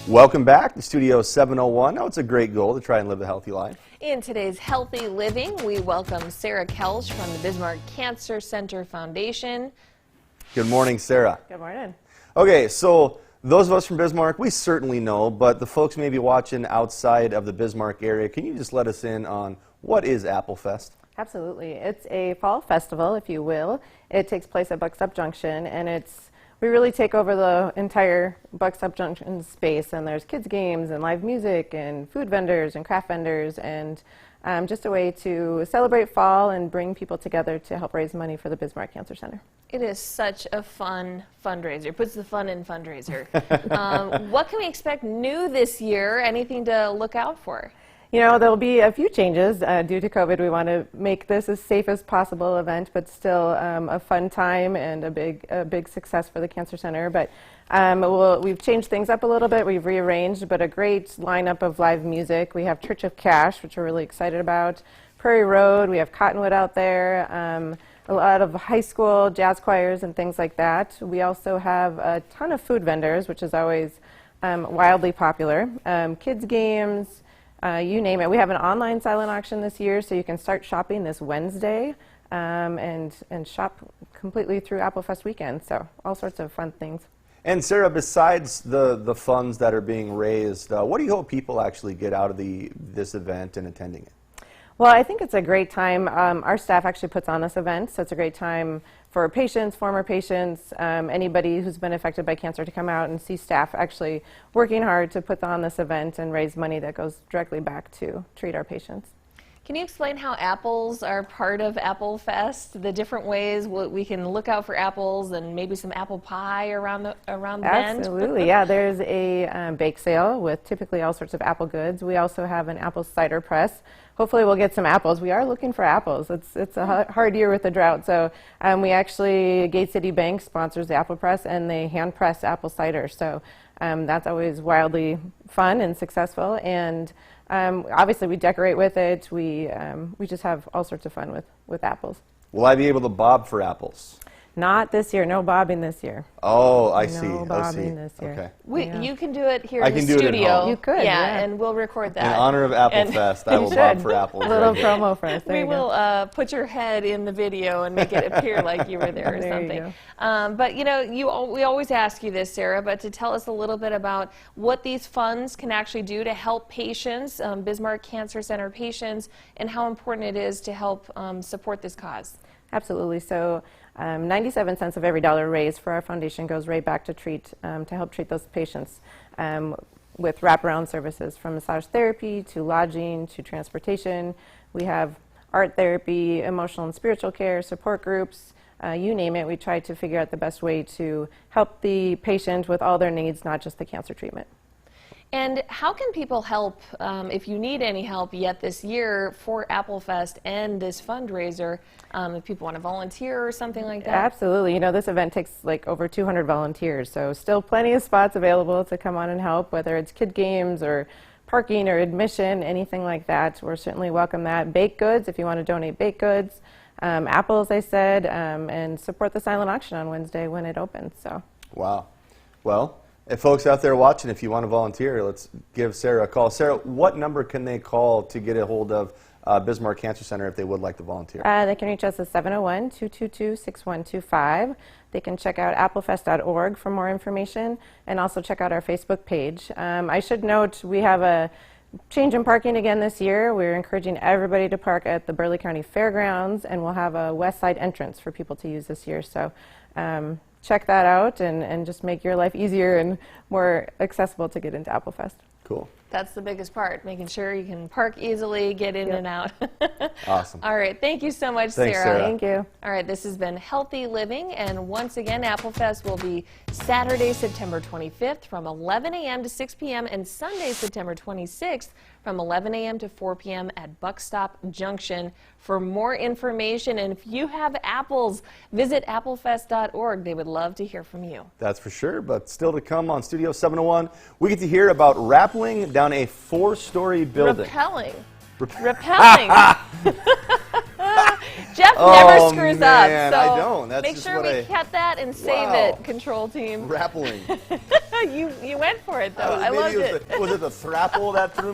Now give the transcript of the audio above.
Welcome back to Studio 701. Now, it's a great goal to try and live a healthy life. In today's Healthy Living, we welcome Sarah Kelsch from the Bismarck Cancer Center Foundation. Good morning, Sarah. Good morning. Okay, so those of us from Bismarck, we certainly know, but the folks maybe watching outside of the Bismarck area, can you just let us in on what is Applefest? Absolutely. It's a fall festival, if you will. It takes place at Buckstop Junction, and we really take over the entire Buckstop Junction space, and there's kids games and live music and food vendors and craft vendors, and just a way to celebrate fall and bring people together to help raise money for the Bismarck Cancer Center. It is such a fun fundraiser. It puts the fun in fundraiser. What can we expect new this year? Anything to look out for? You know, there'll be a few changes due to COVID. We want to make this as safe as possible event, but still a fun time and a big success for the Cancer Center. But we've changed things up a little bit. We've rearranged, but a great lineup of live music. We have Church of Cash, which we're really excited about. Prairie Road. We have Cottonwood out there. A lot of high school jazz choirs and things like that. We also have a ton of food vendors, which is always wildly popular. Kids games. You name it. We have an online silent auction this year, so you can start shopping this Wednesday and shop completely through Applefest weekend. So all sorts of fun things. And Sarah, besides the funds that are being raised, what do you hope people actually get out of this event and attending it? Well, I think it's a great time. Our staff actually puts on this event, so it's a great time for patients, former patients, anybody who's been affected by cancer to come out and see staff actually working hard to put on this event and raise money that goes directly back to treat our patients. Can you explain how apples are part of Applefest, the different ways we can look out for apples and maybe some apple pie around the bend? Absolutely, yeah. There's a bake sale with typically all sorts of apple goods. We also have an apple cider press. Hopefully we'll get some apples. We are looking for apples. It's a hard year with the drought, so we actually, Gate City Bank sponsors the apple press, and they hand press apple cider. So that's always wildly fun and successful, and obviously we decorate with it. We just have all sorts of fun with apples. Will I be able to bob for apples? Not this year. No bobbing this year. Oh, I see. No bobbing this year. Okay. You can do it here I in the can do it at studio. home. You could, yeah. And we'll record that. In honor of Applefest, I will bob for apples. A little right here. promo for us. We will put your head in the video and make it appear like you were there or something. But you know, we always ask you this, Sarah, but to tell us a little bit about what these funds can actually do to help patients, Bismarck Cancer Center patients, and how important it is to help support this cause. Absolutely. So 97 cents of every dollar raised for our foundation goes right back to help treat those patients with wraparound services, from massage therapy to lodging to transportation. We have art therapy, emotional and spiritual care, support groups, you name it. We try to figure out the best way to help the patient with all their needs, not just the cancer treatment. And how can people help, if you need any help yet this year for Applefest and this fundraiser, if people want to volunteer or something like that? Absolutely. You know, this event takes like over 200 volunteers, so still plenty of spots available to come on and help, whether it's kid games or parking or admission, anything like that. We're certainly welcome that. Baked goods, if you want to donate baked goods, apples, I said, and support the silent auction on Wednesday when it opens. So. Wow. Well, if folks out there watching, if you want to volunteer, let's give Sarah a call. Sarah, what number can they call to get a hold of Bismarck Cancer Center if they would like to volunteer? They can reach us at 701-222-6125. They can check out applefest.org for more information, and also check out our Facebook page. I should note we have a change in parking again this year. We're encouraging everybody to park at the Burleigh County Fairgrounds, and we'll have a west side entrance for people to use this year. So check that out and just make your life easier and more accessible to get into Applefest. Cool. That's the biggest part, making sure you can park easily, get in and out. Awesome. All right, thank you so much, Thanks, Sarah. Thank you. All right, this has been Healthy Living, and once again, Applefest will be Saturday, September 25th from 11 a.m. to 6 p.m. and Sunday, September 26th from 11 a.m. to 4 p.m. at Buckstop Junction. For more information, and if you have apples, visit applefest.org. They would love to hear from you. That's for sure, but still to come on Studio 701, we get to hear about rappelling down a 4-story building. Repelling. Jeff never screws up, so I don't. That's make just sure what we cut that and save Wow. it, control team. Rappelling. You went for it though. I Maybe loved it was it. was it the thrapple that threw me?